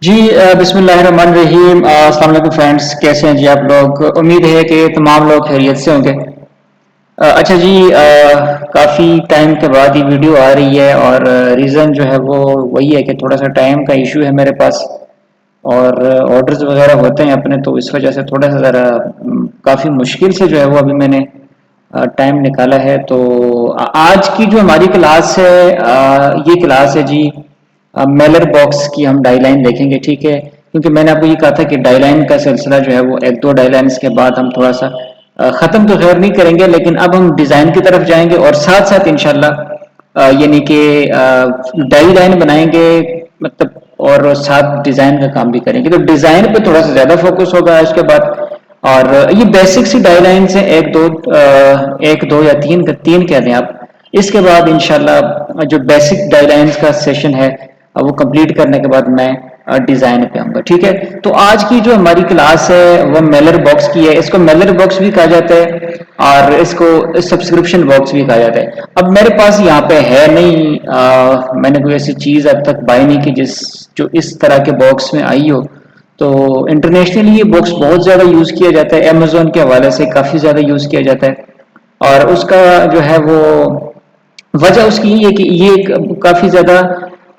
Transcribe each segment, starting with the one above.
जी बिस्मिल्लाहिर्रहमानिर्रहीम। अस्सलाम वालेकुम फ्रेंड्स, कैसे हैं जी आप लोग। उम्मीद है कि तमाम लोग खैरियत से होंगे। अच्छा जी, काफ़ी टाइम के बाद ये वीडियो आ रही है और रीज़न जो है वो वही है कि थोड़ा सा टाइम का इशू है मेरे पास और ऑर्डर्स वगैरह होते हैं अपने, तो इस वजह से थोड़ा सा ज़रा काफ़ी मुश्किल से जो है वो अभी मैंने टाइम निकाला है। तो आज की जो हमारी क्लास है, ये क्लास है जी मेलर बॉक्स की। हम डाईलाइन देखेंगे, ठीक है, क्योंकि मैंने आपको ये कहा था कि डाईलाइन का सिलसिला जो है वो एक दो डाईलाइंस के बाद हम थोड़ा सा ख़त्म तो खैर नहीं करेंगे, लेकिन अब हम डिज़ाइन की तरफ जाएंगे और साथ साथ इंशाल्लाह यानी कि डाई लाइन बनाएंगे, मतलब और साथ डिज़ाइन का काम भी करेंगे। तो डिज़ाइन पे थोड़ा सा ज़्यादा फोकस होगा इसके बाद। और ये बेसिक सी डाईलाइंस हैं, एक दो या तीन, तीन कह दें आप। इसके बाद इंशाल्लाह जो बेसिक डाईलाइंस का सेशन है वो कंप्लीट करने के बाद मैं डिजाइन पे आऊंगा, ठीक है। तो आज की जो हमारी क्लास है वो मेलर बॉक्स की है। इसको मेलर बॉक्स भी कहा जाता है और इसको सब्सक्रिप्शन बॉक्स भी कहा जाता है। अब मेरे पास यहाँ पे है नहीं, मैंने कोई ऐसी चीज अब तक बाय नहीं की जिस जो इस तरह के बॉक्स में आई हो। तो इंटरनेशनली ये बॉक्स बहुत ज़्यादा यूज़ किया जाता है, अमेजोन के हवाले से काफ़ी ज़्यादा यूज़ किया जाता है। और उसका जो है वो वजह उसकी ये है कि ये काफ़ी ज़्यादा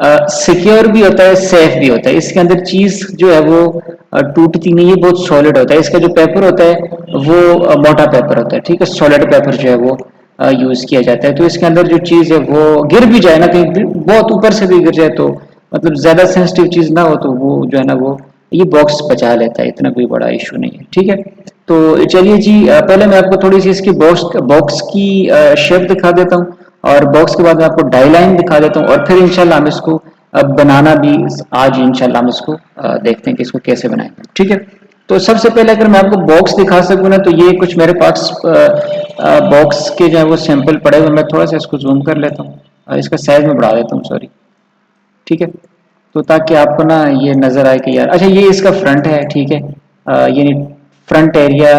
सिक्योर भी होता है, सेफ भी होता है। इसके अंदर चीज़ जो है वो टूटती नहीं है, बहुत सॉलिड होता है। इसका जो पेपर होता है वो मोटा पेपर होता है, ठीक है, सॉलिड पेपर जो है वो यूज़ किया जाता है। तो इसके अंदर जो चीज़ है वो गिर भी जाए ना, कहीं बहुत ऊपर से भी गिर जाए तो मतलब ज़्यादा सेंसिटिव चीज़ ना हो तो वो जो है ना वो ये बॉक्स बचा लेता है, इतना कोई बड़ा इशू नहीं है, ठीक है। तो चलिए जी, पहले मैं आपको थोड़ी सी इसकी बॉक्स बॉक्स की शेप दिखा देता हूँ और बॉक्स के बाद मैं आपको डाईलाइन दिखा देता हूँ और फिर इंशाल्लाह हम इसको बनाना भी आज इंशाल्लाह हम इसको देखते हैं कि इसको कैसे बनाएंगे, ठीक है। तो सबसे पहले अगर मैं आपको बॉक्स दिखा सकूँ ना, तो ये कुछ मेरे पास बॉक्स के जो है वो सैंपल पड़े हुए। मैं थोड़ा सा इसको जूम कर लेता हूँ, इसका साइज में बढ़ा देता हूँ, सॉरी, ठीक है। तो ताकि आपको ना ये नजर आए कि यार, अच्छा ये इसका फ्रंट है, ठीक है। यानी फ्रंट एरिया,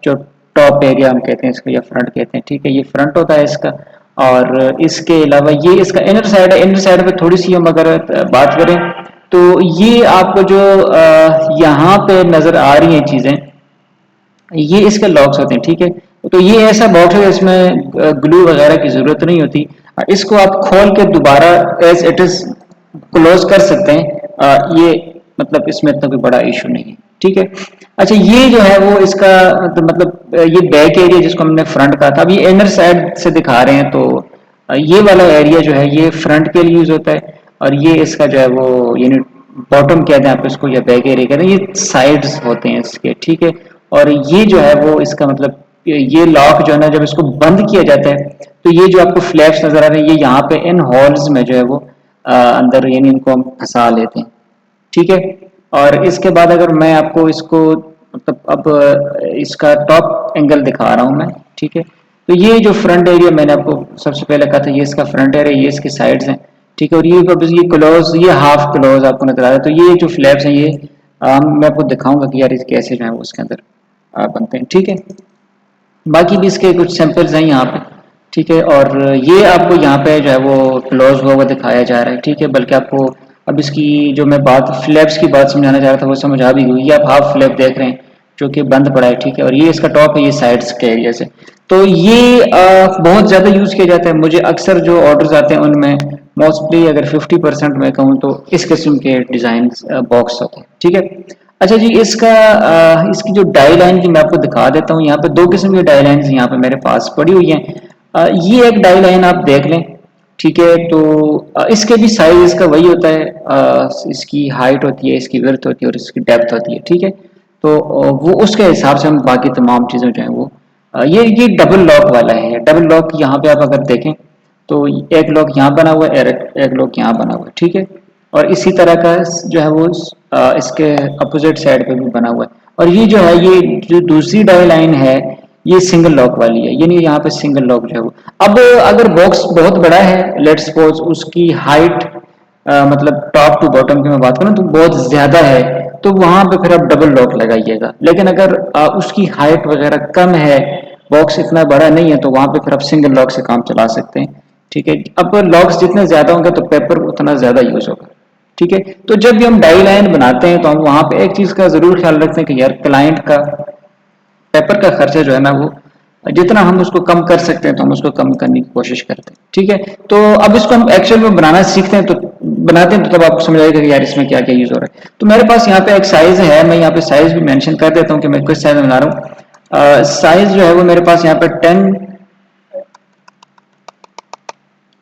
जो टॉप एरिया हम कहते हैं इसको या फ्रंट कहते हैं, ठीक है, ये फ्रंट होता है इसका। और इसके अलावा ये इसका इनर साइड है। इनर साइड पे थोड़ी सी हम अगर बात करें तो ये आपको जो यहाँ पे नजर आ रही हैं चीजें, ये इसके लॉक्स होते हैं, ठीक है। तो ये ऐसा बॉक्स है इसमें ग्लू वगैरह की जरूरत नहीं होती। इसको आप खोल के दोबारा एज इट इज क्लोज कर सकते हैं। ये मतलब इसमें इतना कोई बड़ा इशू नहीं है, ठीक है। अच्छा ये जो है वो इसका मतलब ये बैक एरिया जिसको हमने फ्रंट कहा था, अब ये इनर साइड से दिखा रहे हैं। तो ये वाला एरिया जो है ये फ्रंट के लिए यूज होता है और ये इसका जो है वो यानी बॉटम कहते हैं आप इसको या बैक एरिया कहते हैं, ये साइड्स होते हैं इसके, ठीक है। और ये जो है वो इसका मतलब ये लॉक जो है ना, जब इसको बंद किया जाता है तो ये जो आपको फ्लैप्स नजर आ रहे हैं ये यहाँ पे इन होल्स में जो है वो अंदर यानी इनको हम फंसा लेते हैं, ठीक है। और इसके बाद अगर मैं आपको इसको मतलब अब इसका टॉप एंगल दिखा रहा हूँ मैं, ठीक है। तो ये जो फ्रंट एरिया मैंने आपको सबसे पहले कहा था, ये इसका फ्रंट एरिया, ये इसके साइड्स हैं, ठीक है। और ये क्लोज, ये हाफ क्लोज आपको नजर आ रहा है। तो ये जो फ्लैप्स हैं ये मैं आपको दिखाऊंगा कि यार इस कैसे जो है वो उसके अंदर बनते हैं, ठीक है। बाकी भी इसके कुछ सैंपल्स हैं यहाँ पे, ठीक है। और ये आपको यहाँ पे जो है वो क्लोज हुआ हुआ दिखाया जा रहा है, ठीक है। बल्कि आपको अब इसकी जो मैं बात फ्लैप्स की बात समझाना चाह रहा था वो समझ आ भी गई। ये आप हाफ फ्लैप देख रहे हैं जो कि बंद पड़ा है, ठीक है। और ये इसका टॉप है, ये साइड्स के एरिया से। तो ये बहुत ज़्यादा यूज़ किया जाता है। मुझे अक्सर जो ऑर्डर्स आते हैं उनमें मोस्टली अगर 50% मैं कहूँ तो इस किस्म के डिज़ाइन बॉक्स होते हैं, ठीक है। अच्छा जी, इसकी जो डाई लाइन की मैं आपको दिखा देता हूँ। यहाँ पे दो किस्म की डाई लाइन यहाँ पे मेरे पास पड़ी हुई हैं। ये एक डाई लाइन आप देख लें, ठीक है। तो इसके भी साइज इसका वही होता है, इसकी हाइट होती है, इसकी विड्थ होती है और इसकी डेप्थ होती है, ठीक है। तो वो उसके हिसाब से हम बाकी तमाम चीज़ें जो है वो ये डबल लॉक वाला है। डबल लॉक यहाँ पे आप अगर देखें तो एक लॉक यहाँ बना हुआ है, एक लॉक यहाँ बना हुआ है, ठीक है। और इसी तरह का जो है वो इसके अपोजिट साइड पे भी बना हुआ है। और ये जो है ये जो दूसरी डाई लाइन है ये सिंगल लॉक वाली है, यानी यहाँ पे सिंगल लॉक जो है वो। अब अगर बॉक्स बहुत बड़ा है, लेट सपोज उसकी हाइट मतलब टॉप टू बॉटम की मैं बात करूँ तो बहुत ज्यादा है, तो वहां पे फिर आप डबल लॉक लगाइएगा। लेकिन अगर उसकी हाइट वगैरह कम है, बॉक्स इतना बड़ा नहीं है, तो वहां पे फिर आप सिंगल लॉक से काम चला सकते हैं, ठीक है। अब लॉक्स जितने ज्यादा होंगे तो पेपर उतना ज्यादा यूज होगा, ठीक है। तो जब भी हम डाई लाइन बनाते हैं तो हम वहां पे एक चीज का जरूर ख्याल रखते हैं कि यार क्लाइंट का पेपर का खर्चा जो है ना वो जितना हम उसको कम कर सकते हैं तो हम उसको कम करने की कोशिश करते हैं। ठीक है। तो अब इसको हम एक्चुअल में बनाना सीखते हैं तो बनाते हैं तो तब आपको समझ आएगा कि यार इसमें क्या क्या यूज हो रहा है। तो मेरे पास यहाँ पे एक साइज है, मैं यहाँ पे साइज भी मेंशन कर देता हूँ कि मैं किस साइज में बना रहा हूँ। साइज जो है वो मेरे पास यहाँ पे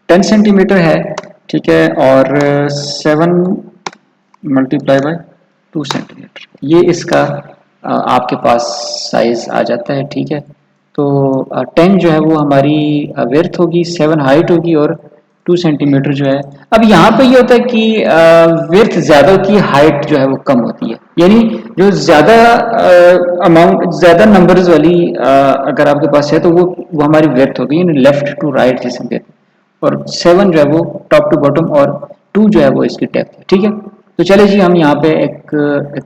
10 सेंटीमीटर है। ठीक है। और 7 × 2 सेंटीमीटर ये इसका आपके पास साइज आ जाता है। ठीक है। तो 10 जो है वो हमारी विड्थ होगी, 7 हाइट होगी और 2 सेंटीमीटर जो है। अब यहाँ पे ये होता है कि विड्थ ज्यादा होती है, हाइट जो है वो कम होती है। यानी जो ज्यादा अमाउंट ज्यादा नंबर्स वाली अगर आपके पास है तो वो हमारी विड्थ होगी, यानी लेफ्ट टू राइट जिसे कहते हैं। और 7 जो है वो टॉप टू बॉटम और 2 जो है वो इसकी डेप्थ है। ठीक है। तो चले जी हम यहाँ पे एक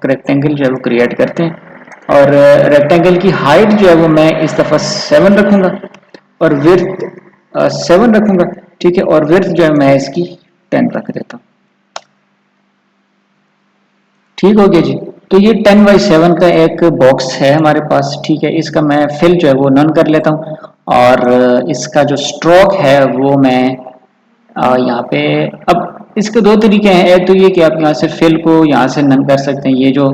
रेक्टेंगल जो है वो क्रिएट करते हैं और रेक्टेंगल की हाइट जो है वो मैं इस दफा 7 रखूंगा और विड्थ 7 रखूंगा। ठीक है। और विड्थ जो है मैं इसकी 10 रख देता हूँ। ठीक हो गया जी। तो ये 10x7 का एक बॉक्स है हमारे पास। ठीक है। इसका मैं फिल जो है वो नन कर लेता हूँ और इसका जो स्ट्रोक है वो मैं यहाँ पे, अब इसके दो तरीके हैं। एक तो ये कि आप यहाँ से फिल को यहाँ से नन कर सकते हैं, ये जो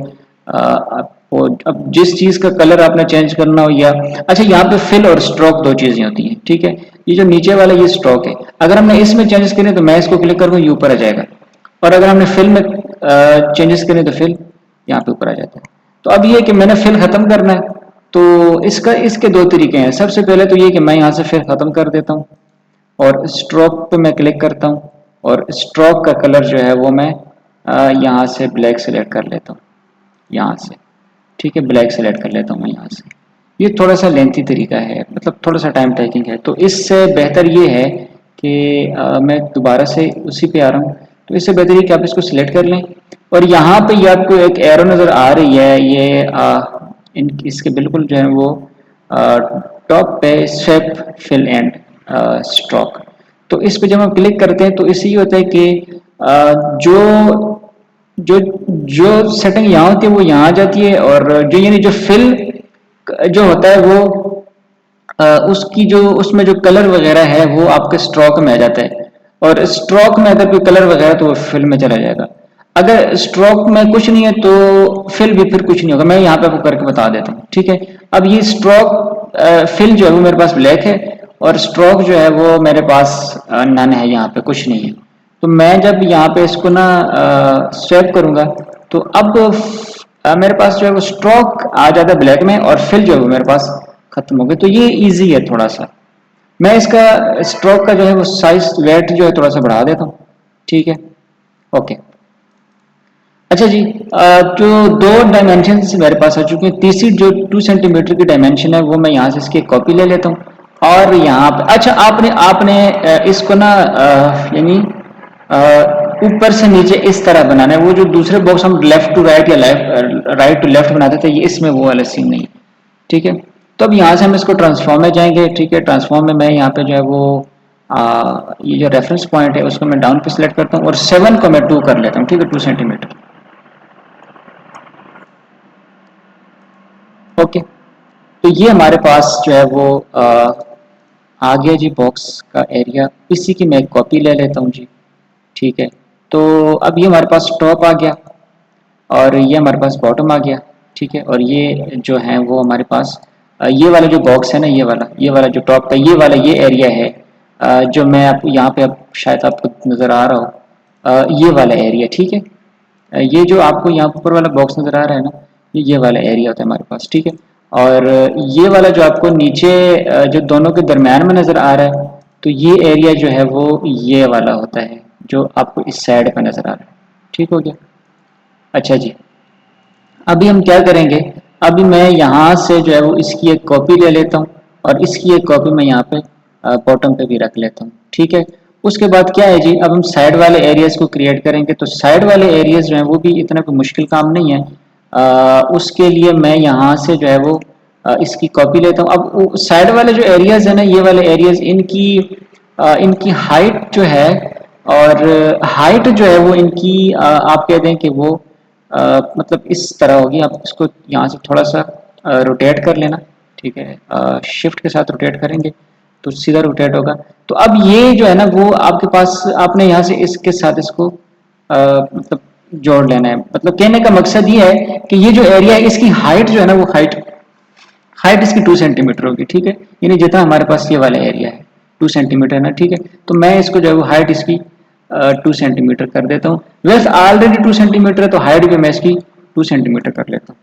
आपको अब जिस चीज का कलर आपने चेंज करना हो या अच्छा यहाँ पे फिल और स्ट्रोक दो चीजें होती हैं। ठीक है। ये जो नीचे वाला ये स्ट्रोक है, अगर हमने इसमें चेंजेस करें तो मैं इसको क्लिक करूँगा ये ऊपर आ जाएगा, और अगर हमने फिल में चेंजेस करें तो फिल यहाँ पे ऊपर आ जाता है। तो अब ये कि मैंने फिल खत्म करना है तो इसके दो तरीके हैं। सबसे पहले तो ये कि मैं यहाँ से फिल खत्म कर देता हूँ और स्ट्रोक पे मैं क्लिक करता हूँ और स्ट्रोक का कलर जो है वो मैं यहाँ से ब्लैक सेलेक्ट कर लेता हूँ यहाँ से। ठीक है। ब्लैक सेलेक्ट कर लेता हूँ मैं यहाँ से। ये थोड़ा सा लेंथी तरीका है, मतलब थोड़ा सा टाइम टेकिंग है, तो इससे बेहतर ये है कि मैं दोबारा से उसी पे आ रहा हूँ। तो इससे बेहतर है कि आप इसको सिलेक्ट कर लें और यहाँ पे ये आपको एक एरो नज़र आ रही है, ये इसके बिल्कुल जो है वो टॉप पे स्वेप फिल एंड स्ट्रोक। तो इस पे जब हम क्लिक करते हैं तो इससे ये होता है कि जो जो जो सेटिंग यहाँ होती है वो यहाँ आ जाती है और जो यानी जो फिल जो होता है वो उसकी जो उसमें जो कलर वगैरह है वो आपके स्ट्रोक में आ जाता है और स्ट्रोक में अगर कोई कलर वगैरह तो वो फिल में चला जाएगा। अगर स्ट्रोक में कुछ नहीं है तो फिल भी फिर कुछ नहीं होगा। मैं यहाँ पे आपको करके बता देता हूँ। ठीक है। अब ये स्ट्रोक फिल जो है वो मेरे पास ब्लैक है और स्ट्रोक जो है वो मेरे पास नन है, यहाँ पे कुछ नहीं है। तो मैं जब यहाँ पे इसको ना स्वैप करूंगा तो अब मेरे पास जो है वो स्ट्रोक आ जाता है ब्लैक में और फिल जो है वो मेरे पास खत्म हो गया। तो ये इजी है थोड़ा सा। मैं इसका स्ट्रोक का जो है वो साइज वेट जो है थोड़ा सा बढ़ा देता हूँ। ठीक है। ओके। अच्छा जी, जो दो डायमेंशन मेरे पास आ चुके हैं, तीसरी जो 2 सेंटीमीटर की डायमेंशन है वो मैं यहाँ से इसकी कॉपी ले लेता हूँ और यहाँ पे अच्छा आपने आपने इसको ना यानी ऊपर से नीचे इस तरह बनाना है। वो जो दूसरे बॉक्स हम लेफ्ट टू राइट या राइट टू लेफ्ट बनाते थे, ये इसमें वो वाला सीन नहीं। ठीक है। तो अब यहाँ से हम इसको ट्रांसफॉर्म में जाएंगे। ठीक है। ट्रांसफॉर्म में मैं यहाँ पे जो है वो ये जो रेफरेंस पॉइंट है उसको मैं डाउन पे सिलेक्ट करता हूँ और 7 को मैं 2 कर लेता हूँ। ठीक है। 2 सेंटीमीटर। ओके। तो ये हमारे पास जो है वो आ गया जी बॉक्स का एरिया। इसी की मैं एक कॉपी ले लेता हूँ जी। ठीक है। तो अब ये हमारे पास टॉप आ गया और ये हमारे पास बॉटम आ गया। ठीक है। और ये जो है वो हमारे पास ये वाला जो बॉक्स है ना, ये वाला जो टॉप का ये वाला ये एरिया है जो मैं आप यहाँ पे अब शायद आपको नज़र आ रहा हो, ये वाला एरिया। ठीक है। ये जो आपको यहाँ ऊपर वाला बॉक्स नज़र आ रहा है ना, ये वाला एरिया होता है हमारे पास। ठीक है। और ये वाला जो आपको नीचे जो दोनों के दरम्यान में नज़र आ रहा है, तो ये एरिया जो है वो ये वाला होता है जो आपको इस साइड पे नज़र आ रहा है। ठीक हो गया। अच्छा जी, अभी हम क्या करेंगे, अभी मैं यहाँ से जो है वो इसकी एक कॉपी ले लेता हूँ और इसकी एक कॉपी मैं यहाँ पे बॉटम पे भी रख लेता हूँ। ठीक है। उसके बाद क्या है जी, अब हम साइड वाले एरियाज को क्रिएट करेंगे। तो साइड वाले एरियाज जो हैं वो भी इतना कोई मुश्किल काम नहीं है। उसके लिए मैं यहाँ से जो है वो इसकी कॉपी लेता हूँ। अब साइड वाले जो एरियाज है ना, ये वाले एरियाज इनकी इनकी हाइट जो है और हाइट जो है वो इनकी आप कह दें कि वो मतलब इस तरह होगी। आप इसको यहाँ से थोड़ा सा रोटेट कर लेना, ठीक है, शिफ्ट के साथ रोटेट करेंगे तो सीधा रोटेट होगा। तो अब ये जो है ना वो आपके पास, आपने यहाँ से इसके साथ इसको मतलब जोड़ लेना है। मतलब कहने का मकसद ये है कि ये जो एरिया है इसकी हाइट जो है ना वो हाइट हाइट इसकी 2 सेंटीमीटर होगी, ठीक है। यानी जितना हमारे पास ये वाला एरिया है 2 सेंटीमीटर ना, ठीक है। तो मैं इसको जो है वो हाइट इसकी 2 सेंटीमीटर कर देता हूँ। वैसे ऑलरेडी 2 सेंटीमीटर है तो हाइट भी मैं इसकी 2 सेंटीमीटर कर लेता हूँ,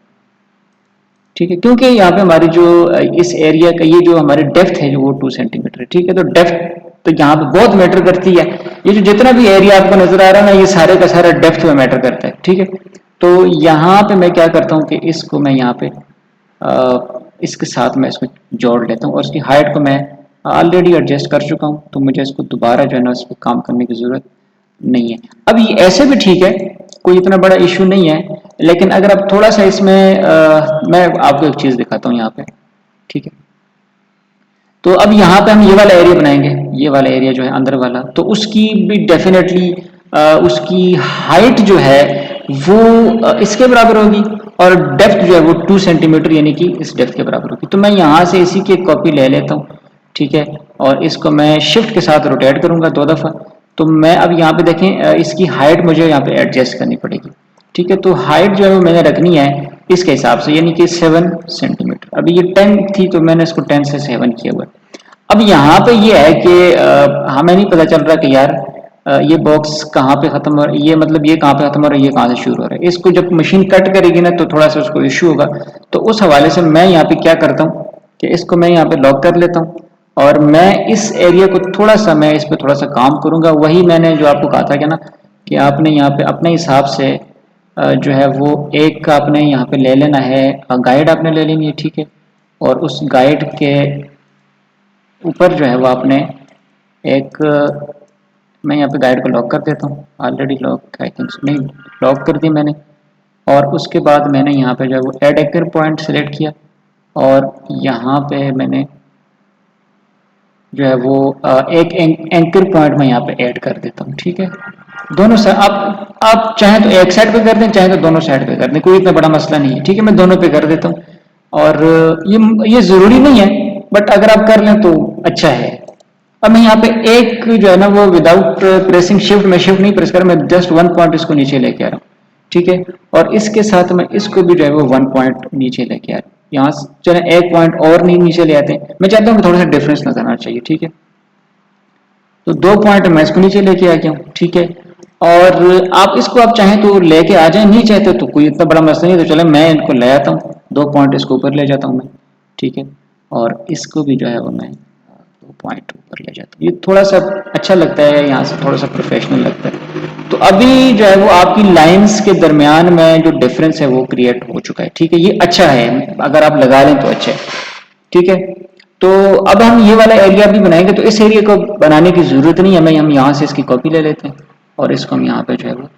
ठीक है। क्योंकि यहाँ पे हमारी जो इस एरिया का ये जो हमारी डेप्थ है जो वो 2 सेंटीमीटर है, ठीक है। तो डेप्थ तो यहाँ पे बहुत मैटर करती है। ये जो जितना भी एरिया आपको नजर आ रहा है ना ये सारे का सारा डेप्थ में मैटर करता है, ठीक है। तो यहाँ पे मैं क्या करता हूँ कि इसको मैं यहाँ पे इसके साथ मैं इसको जोड़ लेता हूँ और इसकी हाइट को मैं ऑलरेडी एडजस्ट कर चुका हूँ, तो मुझे इसको दोबारा जो है ना इस पर काम करने की ज़रूरत नहीं है। अब ये ऐसे भी ठीक है, कोई इतना बड़ा इशू नहीं है। लेकिन अगर आप थोड़ा सा इसमें मैं आपको एक चीज़ दिखाता हूँ यहाँ पे, ठीक है। तो अब यहाँ पे हम ये वाला एरिया बनाएंगे, ये वाला एरिया जो है अंदर वाला, तो उसकी भी डेफिनेटली उसकी हाइट जो है वो इसके बराबर होगी और डेप्थ जो है वो 2 सेंटीमीटर यानी कि इस डेप्थ के बराबर होगी। तो मैं यहाँ से इसी की एक कॉपी ले लेता हूँ, ठीक है। और इसको मैं शिफ्ट के साथ रोटेट करूंगा 2 दफ़ा। तो मैं अब यहाँ पे देखें इसकी हाइट मुझे यहाँ पे एडजस्ट करनी पड़ेगी, ठीक है। तो हाइट जो है वो मैंने रखनी है इसके हिसाब से, यानी कि 7 सेंटीमीटर। अभी ये 10 थी तो मैंने इसको 10 से 7 किया हुआ है। अब यहाँ पे ये है कि हमें नहीं पता चल रहा कि यार ये बॉक्स कहाँ पे खत्म हो रहा है, ये मतलब ये कहाँ पे खत्म हो रहा है, ये कहाँ से शुरू हो रहा है। इसको जब मशीन कट करेगी ना तो थोड़ा सा उसको इश्यू होगा। तो उस हवाले से मैं यहाँ पे क्या करता हूँ कि इसको मैं यहाँ पे लॉक कर लेता हूँ और मैं इस एरिया को थोड़ा सा, मैं इस पे थोड़ा सा काम करूंगा। वही मैंने जो आपको कहा था कि ना कि आपने यहाँ पे अपने हिसाब से जो है वो एक आपने यहाँ पे ले लेना है, गाइड आपने ले लेनी है, ठीक है। और उस गाइड के ऊपर जो है वो आपने एक, मैं यहाँ पे गाइड को लॉक कर देता हूँ, ऑलरेडी लॉक आई थिंक नहीं, लॉक कर दी मैंने। और उसके बाद मैंने यहाँ पे जो है वो एड एंकर पॉइंट सेलेक्ट किया और यहाँ पे मैंने जो है वो एक एंकर पॉइंट में यहाँ पे ऐड कर देता हूँ, ठीक है। दोनों साइड आप चाहें तो एक साइड पे कर दें, चाहे तो दोनों साइड पे कर दें, कोई इतना बड़ा मसला नहीं है, ठीक है। मैं दोनों पे कर देता हूँ और ये जरूरी नहीं है, बट अगर आप कर लें तो अच्छा है। अब मैं यहाँ पे एक जो है ना वो विदाउट प्रेसिंग शिफ्ट, मैं शिफ्ट नहीं प्रेस कर, मैं जस्ट 1 पॉइंट इसको नीचे लेके आ रहा हूँ, ठीक है। और इसके साथ मैं इसको भी जो है वो 1 पॉइंट नीचे लेके आ रहा हूँ। यहाँ चले 1 पॉइंट और नहीं नीचे ले आते हैं, मैं चाहता हूँ कि थोड़ा सा डिफरेंस नजर आना चाहिए, ठीक है। तो 2 पॉइंट मैं इसको नीचे लेके आ गया हूँ, ठीक है। और आप इसको आप चाहें तो लेके आ जाए, नहीं चाहते तो कोई इतना बड़ा मसला नहीं, तो चले मैं इनको ले आता हूँ, 2 पॉइंट इसको ऊपर ले जाता हूँ मैं, ठीक है। और इसको भी जो है वो मैं 2 पॉइंट ऊपर ले जाता हूँ। ये थोड़ा सा अच्छा लगता है, यहाँ से थोड़ा सा प्रोफेशनल लगता है। तो अभी जो है वो आपकी लाइंस के दरमियान में जो डिफरेंस है वो क्रिएट हो चुका है, ठीक है। ये अच्छा है, अगर आप लगा लें तो अच्छा है, ठीक है। तो अब हम ये वाला एरिया भी बनाएंगे, तो इस एरिया को बनाने की जरूरत नहीं है, हमें हम यहाँ से इसकी कॉपी ले लेते हैं और इसको हम यहाँ पे जो है वो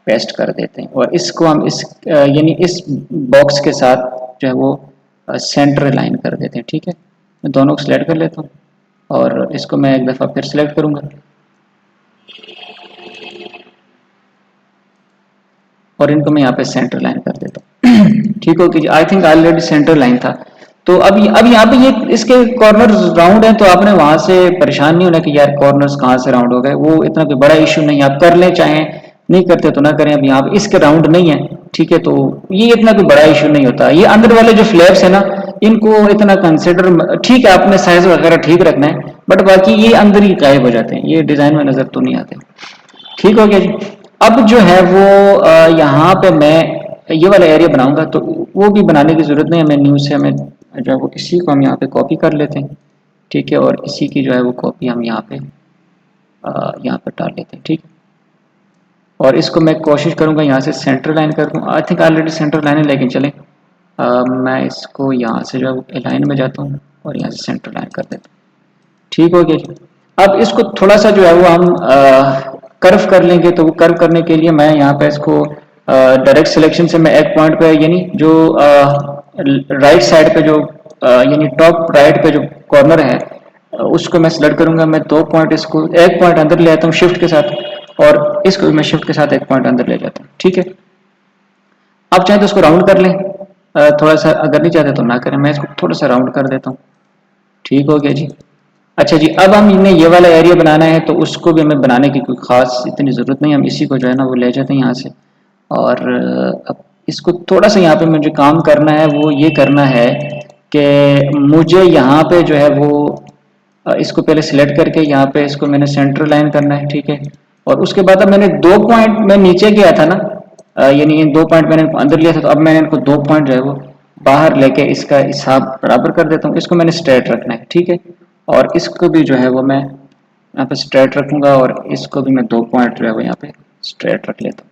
पेस्ट कर देते हैं और इसको हम इस यानी इस बॉक्स के साथ जो है वो सेंटर लाइन कर देते हैं, ठीक है। मैं दोनों को सिलेक्ट कर लेता हूँ और इसको मैं एक दफ़ा फिर सिलेक्ट करूँगा और इनको मैं यहाँ पे सेंटर लाइन कर देता हूँ ठीक हो कि I think already centre line था। तो अब यहाँ पे ये इसके कॉर्नर राउंड है, तो आपने वहां से परेशान नहीं होना कि यार कॉर्नर्स कहाँ से राउंड हो गए, वो इतना कोई बड़ा इशू नहीं है, आप कर लें चाहे नहीं करते तो ना करें। अब यहाँ पे इसके राउंड नहीं है, ठीक है, तो ये इतना कोई बड़ा इशू नहीं होता। ये अंदर वाले जो फ्लैप्स है ना इनको इतना कंसिडर, ठीक है आपने साइज वगैरह ठीक रखना है, बट बाकी ये अंदर ही गायब हो जाते हैं, ये डिजाइन में नजर तो नहीं आते। ठीक हो गया जी। अब जो है वो यहाँ पे मैं ये वाला एरिया बनाऊंगा, तो वो भी बनाने की जरूरत नहीं है, मैं न्यू से हमें जो है वो इसी को हम यहाँ पे कॉपी कर लेते हैं, ठीक है। और इसी की जो है वो कॉपी हम यहाँ पे डाल लेते हैं, ठीक है। और इसको मैं कोशिश करूंगा यहाँ से सेंटर लाइन कर दूँ, I think already centre line है, लेकिन चले मैं इसको यहाँ से जो है लाइन में जाता हूँ और यहाँ से सेंटर लाइन कर देता हूँ। ठीक हो गया जी। अब इसको थोड़ा सा जो है वो हम कर्व कर लेंगे, तो वो कर्व करने के लिए मैं यहाँ पे इसको डायरेक्ट सिलेक्शन से मैं एक पॉइंट पे यानी जो राइट साइड पे जो यानी टॉप राइट पे जो कॉर्नर है उसको मैं सिलेक्ट करूंगा, मैं 2 पॉइंट, इसको 1 पॉइंट अंदर ले आता हूँ शिफ्ट के साथ, और इसको भी मैं शिफ्ट के साथ 1 पॉइंट अंदर ले जाता हूँ। ठीक है, आप चाहें तो इसको राउंड कर लें, थोड़ा सा, अगर नहीं चाहते तो ना करें, मैं इसको थोड़ा सा राउंड कर देता हूँ। ठीक हो गया जी। अच्छा जी, अब हम इन्हें ये वाला एरिया बनाना है, तो उसको भी हमें बनाने की कोई ख़ास इतनी ज़रूरत नहीं, हम इसी को जो है ना वो ले जाते हैं यहाँ से। और अब इसको थोड़ा सा यहाँ पे मुझे काम करना है, वो ये करना है कि मुझे यहाँ पे जो है वो इसको पहले सिलेक्ट करके यहाँ पे इसको मैंने सेंटर लाइन करना है। ठीक है, और उसके बाद अब मैंने 2 पॉइंट मैं नीचे गया था ना, यानी ये 2 पॉइंट मैंने अंदर लिया था, तो अब मैंने इनको 2 पॉइंट जो है वो बाहर लेके इसका हिसाब बराबर कर देता हूँ। इसको मैंने स्ट्रेट रखना है। ठीक है, और इसको भी जो है वो मैं यहाँ पे स्ट्रेट रखूंगा, और इसको भी मैं 2 पॉइंट जो है वो यहाँ पे स्ट्रेट रख लेता हूँ।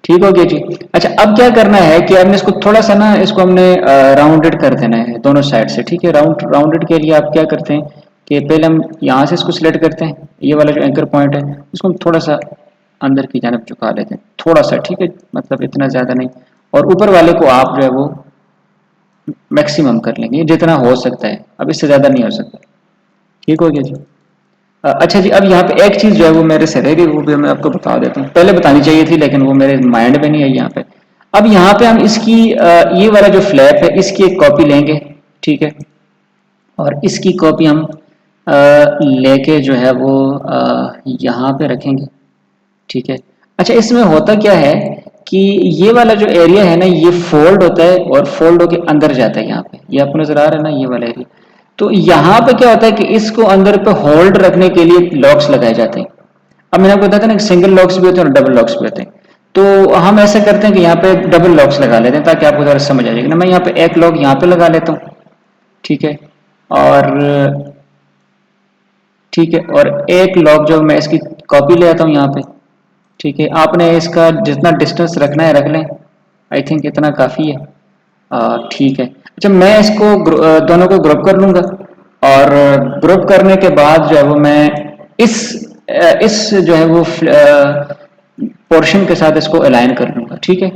ठीक हो गया जी। अच्छा, अब क्या करना है कि हमने इसको थोड़ा सा ना, इसको हमने राउंडेड कर देना है दोनों साइड से। ठीक है, राउंडेड के लिए आप क्या करते हैं कि पहले हम यहाँ से इसको सिलेक्ट करते हैं, ये वाला जो एंकर पॉइंट है इसको हम थोड़ा सा अंदर की जानब झुका लेते हैं, थोड़ा सा। ठीक है, मतलब इतना ज़्यादा नहीं, और ऊपर वाले को आप जो है वो मैक्सिमम कर लेंगे जितना हो सकता है, अब इससे ज़्यादा नहीं हो सकता। ठीक हो गया जी। अच्छा जी, अब यहाँ पे एक चीज़ जो है वो मेरे से रह गई, वो भी मैं आपको बता देता हूँ, पहले बतानी चाहिए थी लेकिन वो मेरे माइंड में नहीं आई यहाँ पे। अब यहाँ पे हम इसकी ये वाला जो फ्लैप है इसकी एक कॉपी लेंगे। ठीक है, और इसकी कॉपी हम लेके जो है वो यहाँ पे रखेंगे। ठीक है, अच्छा, इसमें होता क्या है कि ये वाला जो एरिया है ना ये फोल्ड होता है और फोल्ड होके अंदर जाता है। यहाँ पे ये आपको नजर आ रहा है ना, ये वाला एरिया, तो यहाँ पे क्या होता है कि इसको अंदर पे होल्ड रखने के लिए लॉक्स लगाए जाते हैं। अब मैंने आपको बताया था ना कि सिंगल लॉक्स भी होते हैं और डबल लॉक्स भी होते हैं, तो हम ऐसा करते हैं कि यहाँ पे डबल लॉक्स लगा लेते हैं ताकि आपको ज़रा समझ आ जाएगी ना। मैं यहाँ पे एक लॉक यहाँ पे लगा लेता हूँ। ठीक है, और ठीक है, और एक लॉक जो मैं इसकी कॉपी ले आता हूँ यहाँ पे। ठीक है, आपने इसका जितना डिस्टेंस रखना है रख लें, आई थिंक इतना काफ़ी है। ठीक है, अच्छा, मैं इसको दोनों को ग्रुप कर लूँगा, और ग्रुप करने के बाद जो है वो मैं इस इस जो है वो पोर्शन के साथ इसको अलाइन कर लूँगा। ठीक है,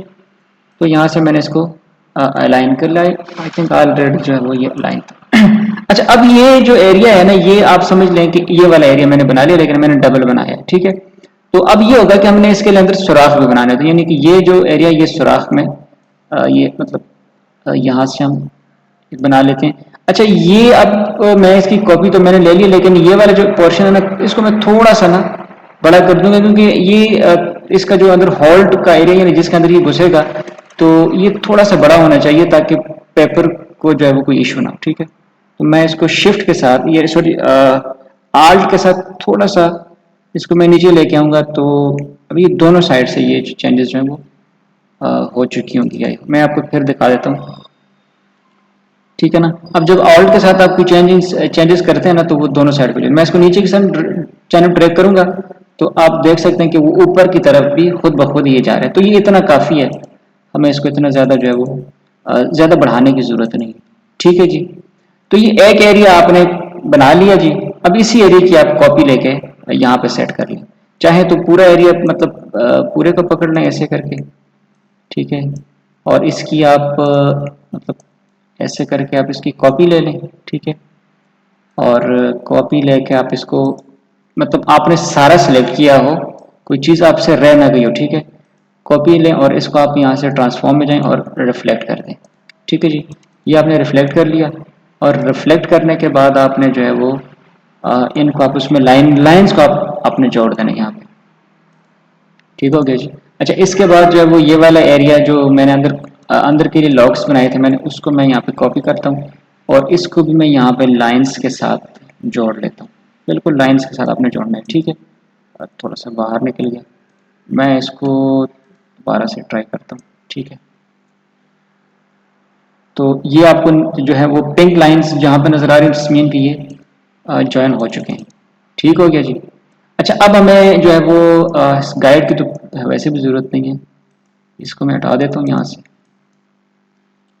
तो यहाँ से मैंने इसको अलाइन कर लिया, आई थिंक ऑलरेडी जो है वो ये अलाइन था। अच्छा, अब ये जो एरिया है ना, ये आप समझ लें कि ये वाला एरिया मैंने बना लिया, लेकिन मैंने डबल बनाया है। ठीक है, तो अब ये होगा कि हमने इसके अंदर सुराख भी बनाना है, तो यानी कि ये जो एरिया ये सुराख में ये मतलब यहाँ से हम बना लेते हैं। अच्छा, ये अब मैं इसकी कॉपी तो मैंने ले ली, लेकिन ये वाला जो पोर्शन है ना इसको मैं थोड़ा सा ना बड़ा कर दूंगा, क्योंकि ये इसका जो अंदर होल्ड का एरिया यानी जिसके अंदर ये घुसेगा, तो ये थोड़ा सा बड़ा होना चाहिए ताकि पेपर को जो है वो कोई इशू ना हो। ठीक है, तो मैं इसको शिफ्ट के साथ, ये सॉरी आल्ट के साथ थोड़ा सा इसको मैं नीचे लेके आऊँगा, तो अभी दोनों साइड से ये चेंजेस जो हैं वो हो चुकी होंगी। मैं आपको फिर दिखा देता हूँ। ठीक है ना, अब जब ऑल्ट के साथ आप कोई चेंजेस करते हैं ना, तो वो दोनों साइड पे, मैं इसको नीचे की साइड चैनल ड्रैग करूंगा, तो आप देख सकते हैं कि वो ऊपर की तरफ भी खुद ब खुद ये जा रहा है। तो ये इतना काफ़ी है, हमें इसको इतना ज़्यादा जो है वो ज़्यादा बढ़ाने की ज़रूरत नहीं। ठीक है जी, तो ये एक एरिया आपने बना लिया जी। अब इसी एरिया की आप कॉपी लेके यहाँ पे सेट कर लें, चाहे तो पूरा एरिया मतलब पूरे को पकड़ लें ऐसे करके। ठीक है, और इसकी आप मतलब ऐसे करके आप इसकी कॉपी ले लें। ठीक है, और कॉपी लेके आप इसको मतलब आपने सारा सिलेक्ट किया हो, कोई चीज़ आपसे रह ना गई हो। ठीक है, कॉपी लें और इसको आप यहाँ से ट्रांसफॉर्म में जाएं और रिफ्लेक्ट कर दें। ठीक है जी, ये आपने रिफ्लेक्ट कर लिया, और रिफ्लेक्ट करने के बाद आपने जो है वो इनको आप उसमें लाइंस को आप आपने जोड़ देना यहाँ पे। ठीक हो गया जी। अच्छा, इसके बाद जो है वो ये वाला एरिया जो मैंने अंदर के लिए लॉक्स बनाए थे मैंने, उसको मैं यहाँ पे कॉपी करता हूँ, और इसको भी मैं यहाँ पे लाइंस के साथ जोड़ लेता हूँ। बिल्कुल लाइंस के साथ आपने जोड़ना है। ठीक है, थोड़ा सा बाहर निकल गया, मैं इसको दोबारा से ट्राई करता हूँ। ठीक है, तो ये आपको जो है वो पिंक लाइंस जहाँ पे नज़र आ रही है मीन की ये ज्वाइन हो चुके हैं। ठीक हो गया जी। अच्छा, अब हमें जो है वो गाइड की तो वैसे भी ज़रूरत नहीं है, इसको मैं हटा देता हूँ यहाँ से।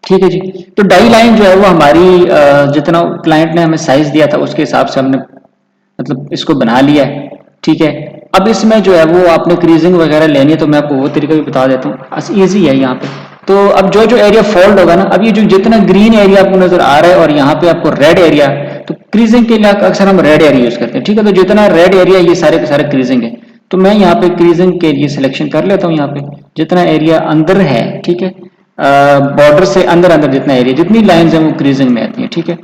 ठीक है जी, तो डाई लाइन जो है वो हमारी जितना क्लाइंट ने हमें साइज दिया था उसके हिसाब से हमने मतलब इसको बना लिया है। ठीक है, अब इसमें जो है वो आपने क्रीजिंग वगैरह लेनी है, तो मैं आपको वो तरीका भी बता देता हूँ, ईजी है यहाँ पे। तो अब जो जो एरिया फोल्ड होगा ना, अब ये जो जितना ग्रीन एरिया आपको नजर आ रहा है और यहाँ पे आपको रेड एरिया, तो क्रीजिंग के लिए अक्सर हम रेड एरिया यूज करते हैं, ठीक है। तो जितना रेड एरिया ये सारे के सारे क्रीजिंग है, तो मैं यहाँ पे क्रीजिंग के लिए सिलेक्शन कर लेता हूँ। यहाँ पे जितना एरिया अंदर है, ठीक है, बॉर्डर से अंदर अंदर जितना एरिया, जितनी लाइंस हैं वो क्रीजिंग में आती है, ठीक है।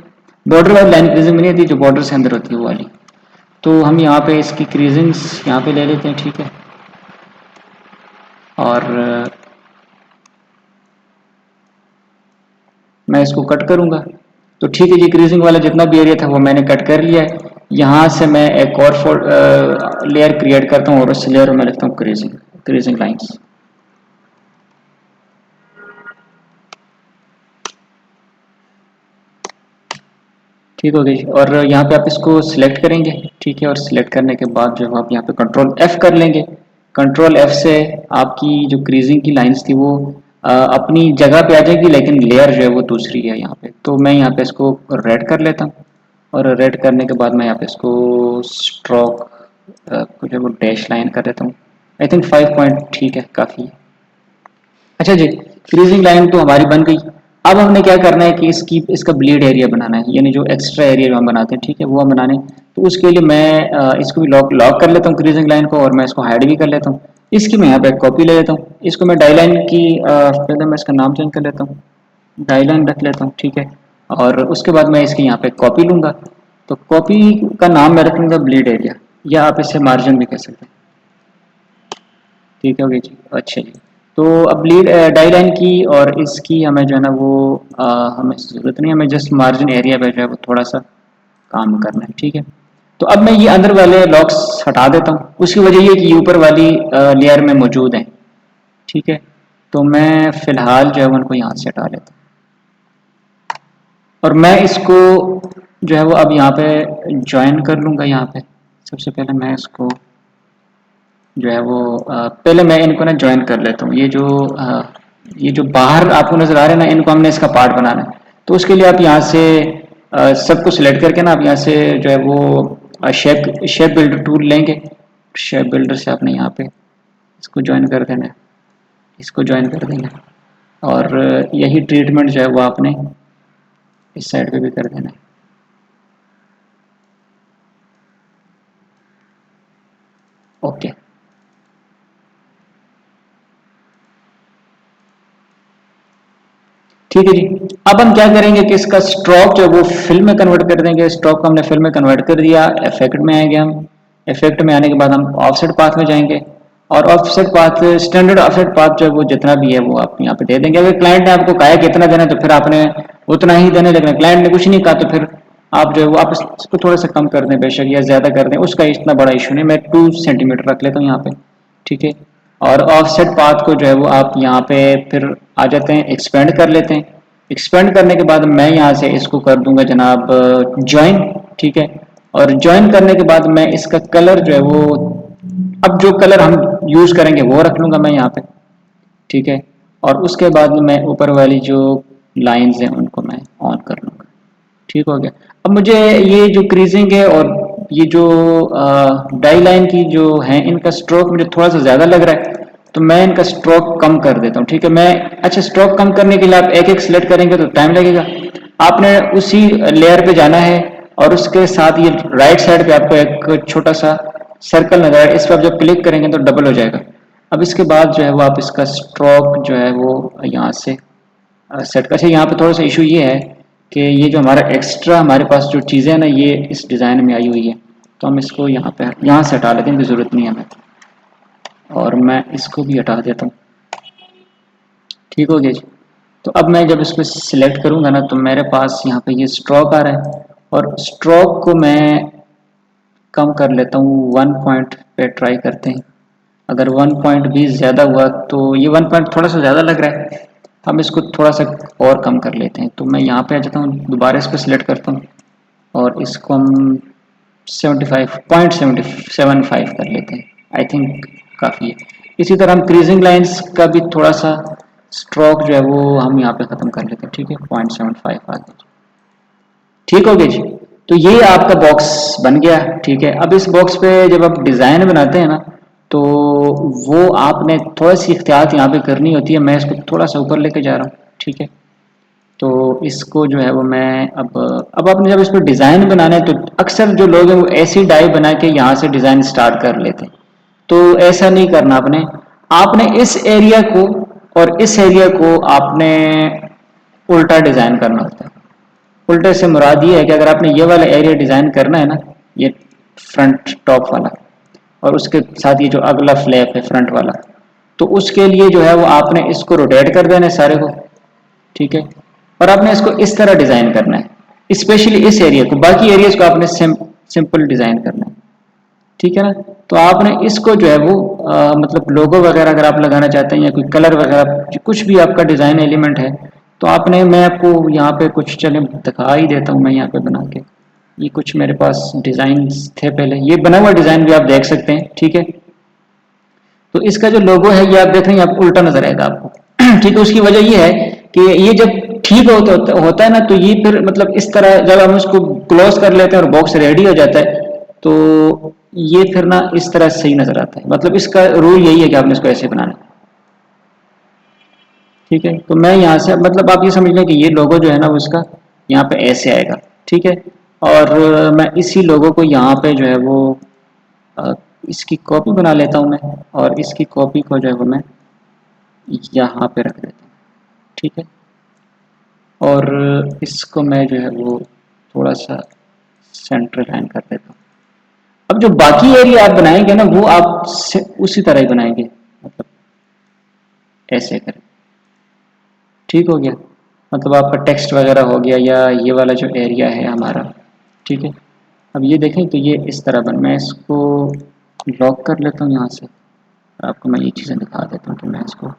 बॉर्डर वाली लाइन क्रीजिंग में नहीं आती, जो बॉर्डर से अंदर होती है वो वाली। तो हम यहाँ पे इसकी क्रीजिंग्स यहाँ पे ले लेते हैं, ठीक है। और मैं इसको कट करूंगा। तो ठीक है जी, क्रीजिंग वाला जितना भी एरिया था वो मैंने कट कर लिया है। यहाँ से मैं एक और लेयर क्रिएट करता हूँ और उस लेयर में लिखता हूँ क्रीजिंग, क्रीजिंग लाइंस। ठीक हो गई। और यहाँ पे आप इसको सिलेक्ट करेंगे, ठीक है। और सिलेक्ट करने के बाद जो आप यहाँ पे कंट्रोल F कर लेंगे। कंट्रोल F से आपकी जो क्रीजिंग की लाइंस थी वो अपनी जगह पे आ जाएगी, लेकिन लेयर जो है वो दूसरी है यहाँ पे। तो मैं यहाँ पे इसको रेड कर लेता हूँ, और रेड करने के बाद मैं यहाँ पे इसको स्ट्रोक जो है वो डैश लाइन कर देता हूँ। आई थिंक 5 पॉइंट ठीक है, काफ़ी है। अच्छा जी, क्रीजिंग लाइन तो हमारी बन गई। अब हमने क्या करना है कि इसका ब्लीड एरिया बनाना है, यानी जो एक्स्ट्रा एरिया जो हम बनाते हैं, ठीक है, वो हम बनाने। तो उसके लिए मैं इसको भी लॉक लॉक कर लेता हूँ क्रीजिंग लाइन को, और मैं इसको हाइड भी कर लेता हूँ। इसकी मैं यहाँ पे कॉपी ले लेता हूँ। इसको मैं डाई लाइन की पहले मैं इसका नाम चेंज कर लेता हूँ, डाई लाइन रख लेता हूँ, ठीक है। और उसके बाद मैं इसकी यहाँ पे कॉपी लूँगा। तो कॉपी का नाम मैं रखूँगा ब्लीड एरिया, या आप इसे मार्जिन भी कह सकते हैं। ठीक है, ओके जी, अच्छा जी। तो अब लीड डाई लाइन की और इसकी हमें जो है ना वो हमें ज़रूरत नहीं है, हमें जस्ट मार्जिन एरिया पे जो है वो थोड़ा सा काम करना है, ठीक है। तो अब मैं ये अंदर वाले लॉक्स हटा देता हूँ। उसकी वजह ये कि ये ऊपर वाली लेयर में मौजूद हैं, ठीक है। तो मैं फ़िलहाल जो है उनको यहाँ से हटा लेता हूँ, और मैं इसको जो है वो अब यहाँ पे ज्वाइन कर लूँगा। यहाँ पे सबसे पहले मैं इसको जो है वो पहले मैं इनको ना ज्वाइन कर लेता हूँ। ये जो बाहर आपको नजर आ रहे हैं ना, इनको हमने इसका पार्ट बनाना है। तो उसके लिए आप यहाँ से सबको सिलेक्ट करके ना आप यहाँ से जो है वो शेप बिल्डर टूल लेंगे। शेप बिल्डर से आपने यहाँ पे इसको ज्वाइन कर देना है, इसको ज्वाइन कर देना है। और यही ट्रीटमेंट जो है वो आपने इस साइड पे भी कर देना है। ओके, ठीक है जी। अब हम क्या करेंगे कि इसका स्ट्रोक जो है वो फिल्म में कन्वर्ट कर देंगे। स्ट्रोक को हमने फिल्म में कन्वर्ट कर दिया। इफेक्ट में आएंगे हम। इफेक्ट में आने के बाद हम ऑफसेट पाथ में जाएंगे, और offset path standard offset path जो है वो जितना भी है वो आप यहाँ पे दे देंगे। अगर क्लाइंट ने आपको कहा है कितना देना है तो फिर आपने उतना ही देना, लेकिन क्लाइंट ने कुछ नहीं कहा तो फिर आप जो है वो आप इसको थोड़ा सा कम कर दें बेशक, या ज़्यादा कर दें, उसका इतना बड़ा इशू नहीं। मैं 2 सेंटीमीटर रख लेता हूँ यहाँ पे, ठीक है। और ऑफसेट पाथ को जो है वो आप यहाँ पे फिर आ जाते हैं, एक्सपेंड कर लेते हैं। एक्सपेंड करने के बाद मैं यहाँ से इसको कर दूंगा जनाब ज्वाइन, ठीक है। और ज्वाइन करने के बाद मैं इसका कलर जो है वो, अब जो कलर हम यूज करेंगे वो रख लूंगा मैं यहाँ पे, ठीक है। और उसके बाद मैं ऊपर वाली जो लाइंस हैं उनको मैं ऑन कर लूंगा। ठीक हो गया। अब मुझे ये जो क्रीजिंग है और ये जो डाई लाइन की जो है, इनका स्ट्रोक मुझे थोड़ा सा ज़्यादा लग रहा है, तो मैं इनका स्ट्रोक कम कर देता हूँ, ठीक है। मैं अच्छा, स्ट्रोक कम करने के लिए आप एक एक सिलेक्ट करेंगे तो टाइम लगेगा। आपने उसी लेयर पे जाना है, और उसके साथ ये राइट साइड पे आपको एक छोटा सा सर्कल नजर आए, इस पर आप जब क्लिक करेंगे तो डबल हो जाएगा। अब इसके बाद जो है वो आप इसका स्ट्रोक जो है वो यहाँ से सेट कर। अच्छा, यहाँ पे थोड़ा सा इशू ये है कि ये जो हमारा एक्स्ट्रा हमारे पास जो चीज़ें हैं ना, ये इस डिज़ाइन में आई हुई है, तो हम इसको यहाँ से हटा लेते हैं, इनकी ज़रूरत नहीं है हमें। और मैं इसको भी हटा देता हूँ। ठीक हो गया जी। तो अब मैं जब इसको सिलेक्ट करूँगा ना, तो मेरे पास यहाँ पे ये स्ट्रोक आ रहा है, और स्ट्रोक को मैं कम कर लेता हूँ। 1 पॉइंट पे ट्राई करते हैं। अगर 1 पॉइंट भी ज़्यादा हुआ तो, ये 1 पॉइंट थोड़ा सा ज़्यादा लग रहा है, हम इसको थोड़ा सा और कम कर लेते हैं। तो मैं यहाँ पे आ जाता हूँ, दोबारा इसको सिलेक्ट करता हूँ, और इसको हम 75.75 कर लेते हैं। आई थिंक काफ़ी है। इसी तरह हम क्रीजिंग लाइंस का भी थोड़ा सा स्ट्रोक जो है वो हम यहाँ पे ख़त्म कर लेते हैं, ठीक है। 0.75 आ गया। ठीक हो गया जी। तो ये आपका बॉक्स बन गया, ठीक है। अब इस बॉक्स पे जब आप डिज़ाइन बनाते हैं ना, तो वो आपने थोड़ी सी इख्तियात यहाँ पे करनी होती है। मैं इसको थोड़ा सा ऊपर लेके जा रहा हूँ, ठीक है। तो इसको जो है वो मैं अब आपने जब इस पर डिज़ाइन बनाना है तो अक्सर जो लोग हैं वो ऐसी डाई बना के यहाँ से डिज़ाइन स्टार्ट कर लेते हैं। तो ऐसा नहीं करना आपने। आपने इस एरिया को और इस एरिया को आपने उल्टा डिज़ाइन करना होता है। उल्टे से मुराद ये है कि अगर आपने ये वाला एरिया डिज़ाइन करना है ना, ये फ्रंट टॉप वाला और उसके साथ ये जो अगला फ्लैप है फ्रंट वाला, तो उसके लिए जो है वो आपने इसको रोटेट कर देना है सारे को, ठीक है। और आपने इसको इस तरह डिज़ाइन करना है, स्पेशली इस एरिया को। बाकी एरियाज को आपने सिंपल डिज़ाइन करना है, ठीक है ना। तो आपने इसको जो है वो मतलब लोगो वगैरह अगर आप लगाना चाहते हैं या कोई कलर वगैरह कुछ भी आपका डिज़ाइन एलिमेंट है, तो आपने मैं आपको यहाँ पे कुछ चले दिखा ही देता हूँ मैं यहाँ पे बना के। ये कुछ मेरे पास डिज़ाइन थे पहले, ये बना हुआ डिज़ाइन भी आप देख सकते हैं, ठीक है। तो इसका जो लोगो है ये आप देख रहे हैं, आपको उल्टा नजर आएगा आपको ठीक है। उसकी वजह ये है कि ये जब ठीक होता है ना, तो ये फिर मतलब इस तरह जब हम उसको क्लोज कर लेते हैं और बॉक्स रेडी हो जाता है, तो ये फिर ना इस तरह सही नजर आता है। मतलब इसका रूल यही है कि आपने इसको ऐसे बनाना है, ठीक है। तो मैं यहाँ से मतलब आप ये समझ लें कि ये लोगो जो है ना वो इसका यहाँ पे ऐसे आएगा, ठीक है। और मैं इसी लोगो को यहाँ पे जो है वो अ, इसकी कॉपी बना लेता हूँ मैं, और इसकी कॉपी को जो है वो मैं यहाँ पे रख देता हूँ, ठीक है। और इसको मैं जो है वो थोड़ा सा सेंटर लाइन कर देता हूँ। अब जो बाकी एरिया आप बनाएंगे ना वो आप उसी तरह ही बनाएंगे, मतलब ऐसे करें, ठीक हो गया। मतलब आपका टेक्स्ट वगैरह हो गया या ये वाला जो एरिया है हमारा, ठीक है। अब ये देखें तो ये इस तरह बन, मैं इसको लॉक कर लेता हूँ यहाँ से, आपको मैं ये चीज़ें दिखा देता हूँ कि मैं इसको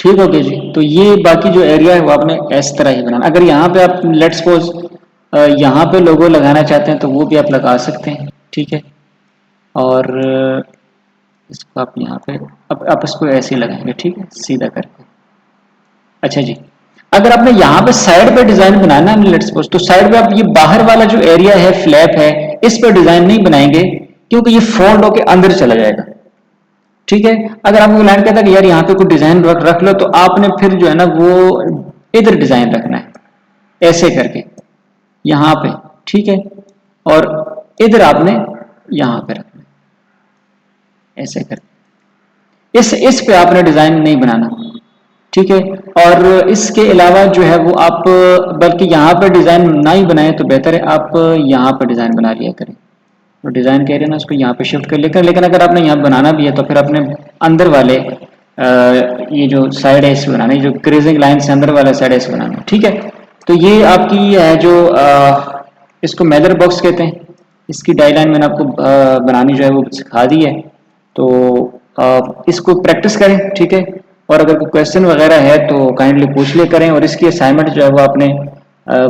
ठीक हो गया जी। तो ये बाकी जो एरिया है वो आपने इस तरह ही बनाना। अगर यहाँ पे आप लेट्स सपोज यहाँ पे लोगो लगाना चाहते हैं तो वो भी आप लगा सकते हैं, ठीक है। और इसको आप यहाँ पे अब आप इसको ऐसे ही लगाएंगे, ठीक है, सीधा करके। अच्छा जी, अगर आपने यहाँ पे साइड पे डिजाइन बनाना है लेट्स सपोज, तो साइड पे आप ये बाहर वाला जो एरिया है फ्लैप है इस पे डिजाइन नहीं बनाएंगे, क्योंकि ये फोल्ड होके अंदर चला जाएगा, ठीक है। अगर आपको क्लाइंट कहता है कि यार यहाँ पे कुछ डिजाइन रख लो, तो आपने फिर जो है ना वो इधर डिजाइन रखना है ऐसे करके यहाँ पे, ठीक है। और इधर आपने यहाँ पे रखना है ऐसे करके। इस पे आपने डिजाइन नहीं बनाना, ठीक है। और इसके अलावा जो है वो आप बल्कि यहाँ पे डिजाइन ना ही बनाए तो बेहतर है, आप यहाँ पे डिजाइन बना लिया करें। तो डिजाइन कह रहे हैं ना उसको यहाँ पे शिफ्ट कर लेकर, लेकिन अगर आपने यहाँ बनाना भी है तो फिर अपने अंदर वाले ये जो साइड एस बनाना है, जो क्रेजिंग लाइन से अंदर वाला साइड एस बनाना है, ठीक है। तो ये आपकी है जो इसको मेजर बॉक्स कहते हैं। इसकी डायलाइन मैंने आपको बनानी जो है वो सिखा दी है। तो इसको प्रैक्टिस करें, ठीक है। और अगर कोई क्वेश्चन वगैरह है तो काइंडली पूछ ले करें, और इसकी असाइनमेंट जो है वो आपने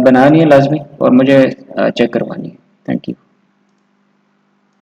बनानी है लाजमी और मुझे चेक करवानी है। Thank you.